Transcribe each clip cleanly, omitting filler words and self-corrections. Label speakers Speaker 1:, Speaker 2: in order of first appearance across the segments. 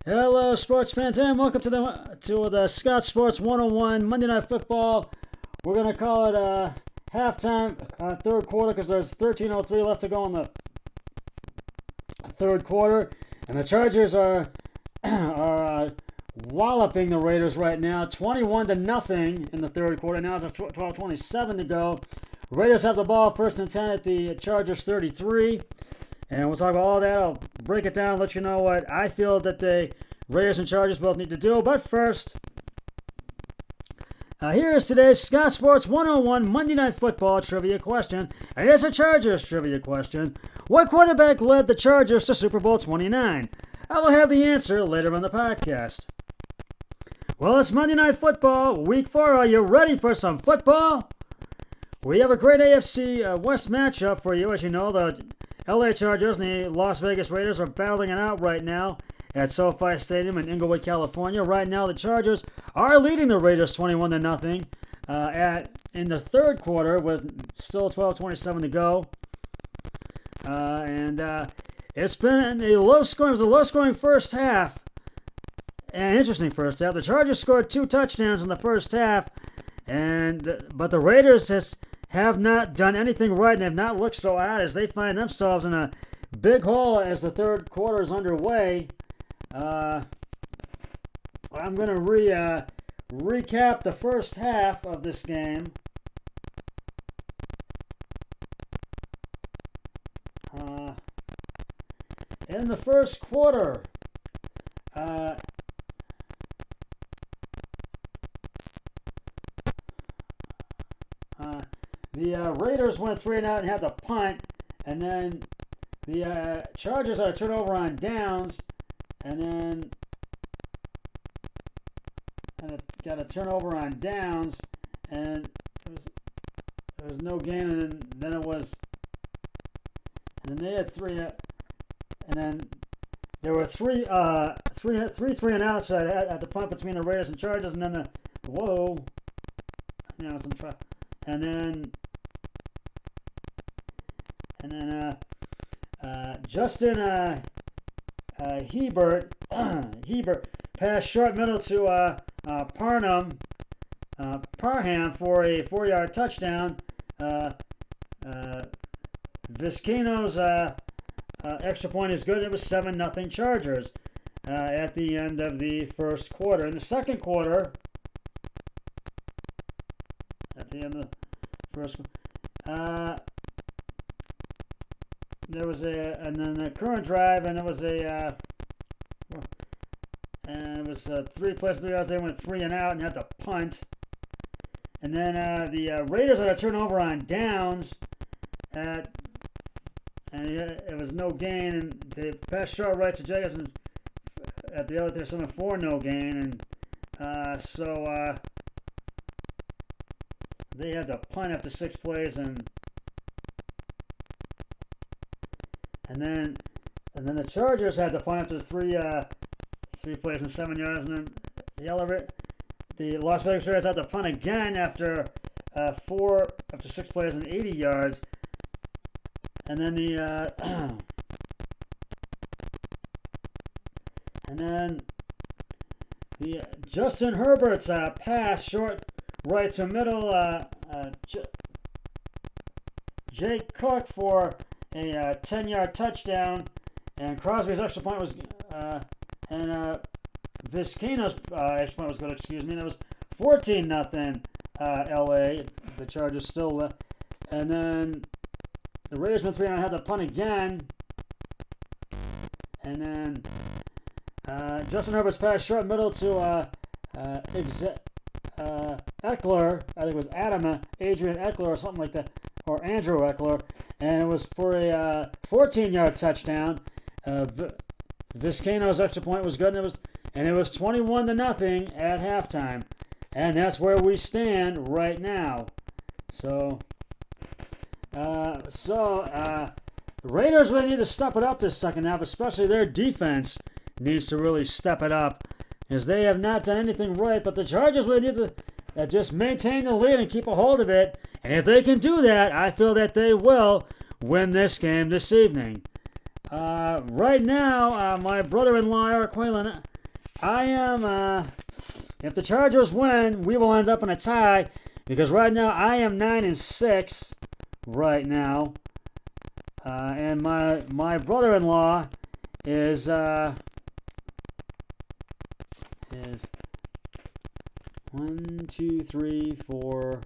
Speaker 1: Hello, sports fans, and welcome to the Scott Sports 101 Monday Night Football. We're gonna call it halftime, third quarter, because there's 13:03 left to go in the third quarter, and the Chargers are walloping the Raiders right now, 21-0 in the third quarter. Now it's 12:27 to go. Raiders have the ball, first and 10 at the Chargers 33. And we'll talk about all that. I'll break it down, let you know what I feel that the Raiders and Chargers both need to do. But first, here is today's Scott Sports 101 Monday Night Football trivia question. And here's a Chargers trivia question. What quarterback led the Chargers to Super Bowl 29? I will have the answer later in the podcast. Well, it's Monday Night Football, Week 4. Are you ready for some football? We have a great AFC West matchup for you. As you know, the LA Chargers and the Las Vegas Raiders are battling it out right now at SoFi Stadium in Inglewood, California. Right now, the Chargers are leading the Raiders 21-0 in the third quarter with still 12:27 to go. It's been a low-scoring. It was a low-scoring first half, an interesting first half. The Chargers scored 2 touchdowns in the first half, but the Raiders have not done anything right, and have not looked so odd as they find themselves in a big hole as the third quarter is underway. I'm going to recap the first half of this game. In the first quarter, the Raiders went 3 and out and had to punt, and then the Chargers had a turnover on downs, and then got a turnover on downs, and it was no gain, and then they had 3, and then there were three and outs at the punt between the Raiders and Chargers, and then and then Justin Hebert passed short middle to Parham for a 4-yard touchdown. Vizcaino's extra point is good. It was 7-0 Chargers at the end of the first quarter. In the second quarter, at the end of the first there was and then the current drive, and it was 3 plus 3 yards. They went 3 and out and had to punt. And then the Raiders had a turnover on downs, and it was no gain, and they passed short right to Jacobson at the other 7-4, no gain, and so they had to punt after 6 plays, and then the Chargers had to punt after 3 plays and 7 yards, and then the Las Vegas Raiders had to punt again after 6 plays and 80 yards, and then the Justin Herbert's pass short right to middle, Jake Cook for a 10-yard touchdown, and Crosby's extra point was Vizcaino's extra point was good. And it was 14-0 LA. The Chargers still, and then the Raiders went 3 and had to punt again, and then Justin Herbert's pass short middle to Eckler. I think it was Adrian Eckler or something like that, or Andrew Eckler, and it was for a 14-yard touchdown. Vizcaino's extra point was good, and it was 21-0 at halftime, and that's where we stand right now. So the Raiders really need to step it up this second half, especially their defense needs to really step it up, because they have not done anything right. But the Chargers really need to just maintain the lead and keep a hold of it. And if they can do that, I feel that they will win this game this evening. Right now, my brother-in-law, Eric Whalen, I am, if the Chargers win, we will end up in a tie because right now I am 9-6 right now. And my brother-in-law is 1, 2, 3, 4,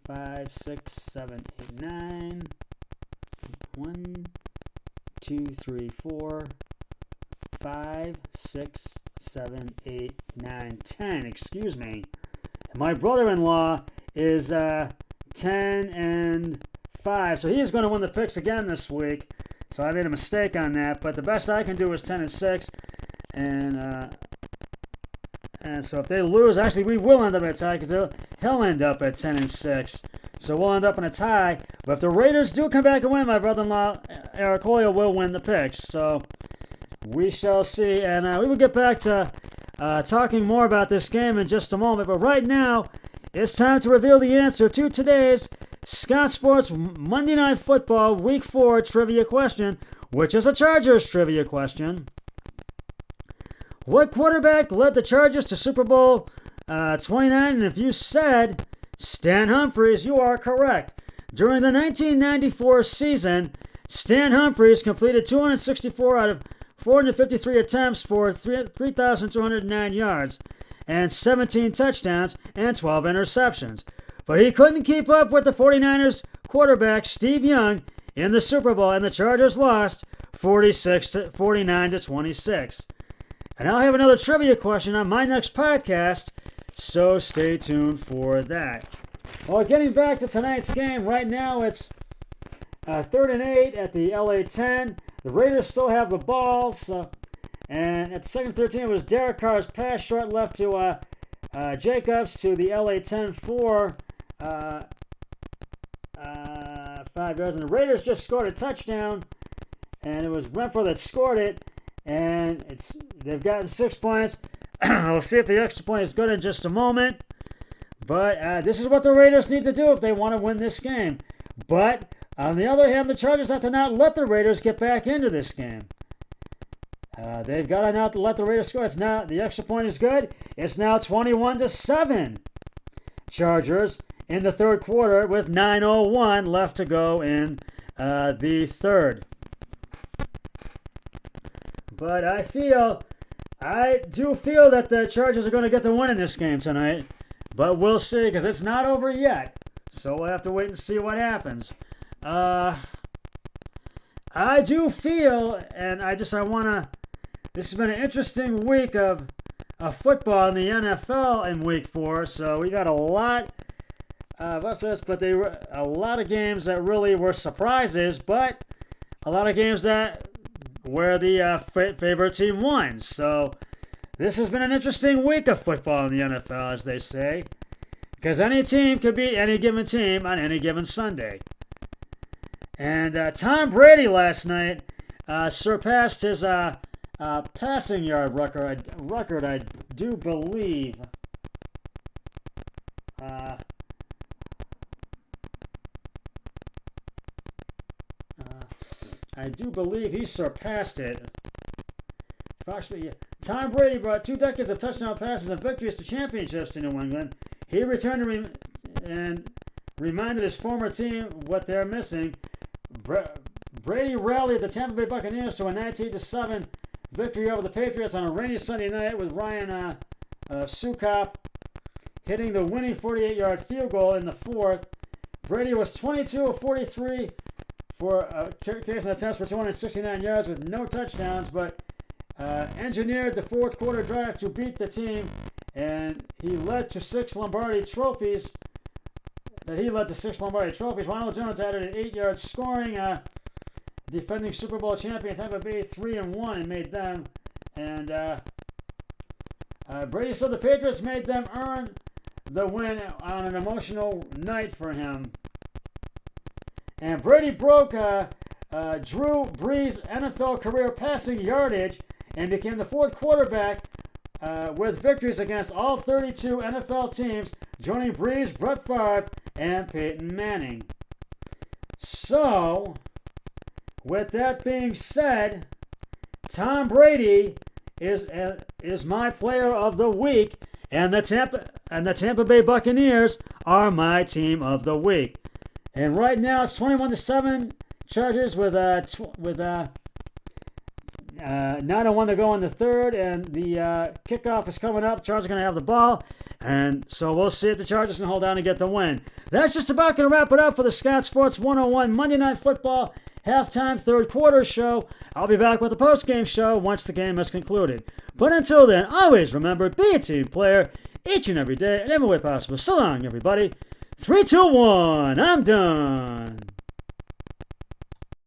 Speaker 1: 5, 6, 7, 8, 9. 1, 2, 3, 4, 5, 6, 7, 8, 9, 10. Excuse me. And my brother-in-law is 10-5, so he is going to win the picks again this week. So I made a mistake on that, but the best I can do is 10-6, and so if they lose, actually we will end up at a tie because he'll end up at 10-6. So we'll end up in a tie. But if the Raiders do come back and win, my brother-in-law Eric Hoyle will win the picks. So we shall see, and we will get back to talking more about this game in just a moment. But right now, it's time to reveal the answer to today's Scott Sports Monday Night Football Week 4 trivia question, which is a Chargers trivia question. What quarterback led the Chargers to Super Bowl 29? And if you said Stan Humphries, you are correct. During the 1994 season, Stan Humphries completed 264 out of 453 attempts for 3,209 yards and 17 touchdowns and 12 interceptions. But he couldn't keep up with the 49ers quarterback Steve Young in the Super Bowl, and the Chargers lost 49-26. And I'll have another trivia question on my next podcast, so stay tuned for that. Well, getting back to tonight's game, right now it's 3rd and 8 at the LA 10. The Raiders still have the ball, and at 2nd 13 it was Derek Carr's pass short left to Jacobs to the LA 10 for 5 yards. And the Raiders just scored a touchdown, and it was Renfro that scored it. And they've gotten 6 points. We'll see if the extra point is good in just a moment. But this is what the Raiders need to do if they want to win this game. But on the other hand, the Chargers have to not let the Raiders get back into this game. They've got to not let the Raiders score. It's now the extra point is good. It's now 21-7. Chargers in the third quarter with 9:01 left to go in the third. But I do feel that the Chargers are going to get the win in this game tonight. But we'll see, because it's not over yet. So we'll have to wait and see what happens. I do feel, and this has been an interesting week of football in the NFL in Week 4. So we got a lot of upsets, but they were a lot of games that really were surprises, but a lot of games where the favorite team won. So this has been an interesting week of football in the NFL, as they say, because any team could beat any given team on any given Sunday. And Tom Brady last night surpassed his passing yard record, I do believe. I do believe he surpassed it. Tom Brady brought 2 decades of touchdown passes and victories to championships to New England. He returned and reminded his former team what they're missing. Brady rallied the Tampa Bay Buccaneers to a 19-7 victory over the Patriots on a rainy Sunday night with Ryan Sucop hitting the winning 48-yard field goal in the fourth. Brady was 22 of 43 for carries and attempts for 269 yards with no touchdowns, but engineered the fourth quarter drive to beat the team, and he led to 6 Lombardi trophies. Ronald Jones added an 8-yard scoring. Defending Super Bowl champion Tampa Bay 3-1 and made them. And Brady said the Patriots made them earn the win on an emotional night for him. And Brady broke Drew Brees' NFL career passing yardage and became the 4th quarterback with victories against all 32 NFL teams, joining Brees, Brett Favre, and Peyton Manning. So, with that being said, Tom Brady is my player of the week, and the Tampa Bay Buccaneers are my team of the week. And right now it's 21-7 Chargers with 9:01 to go in the third, and the kickoff is coming up. Chargers are going to have the ball, and so we'll see if the Chargers can hold down and get the win. That's just about going to wrap it up for the Scott Sports 101 Monday Night Football halftime third quarter show. I'll be back with the post-game show once the game is concluded. But until then, always remember, be a team player each and every day and every way possible. So long, everybody. 3, 2, 1, I'm done.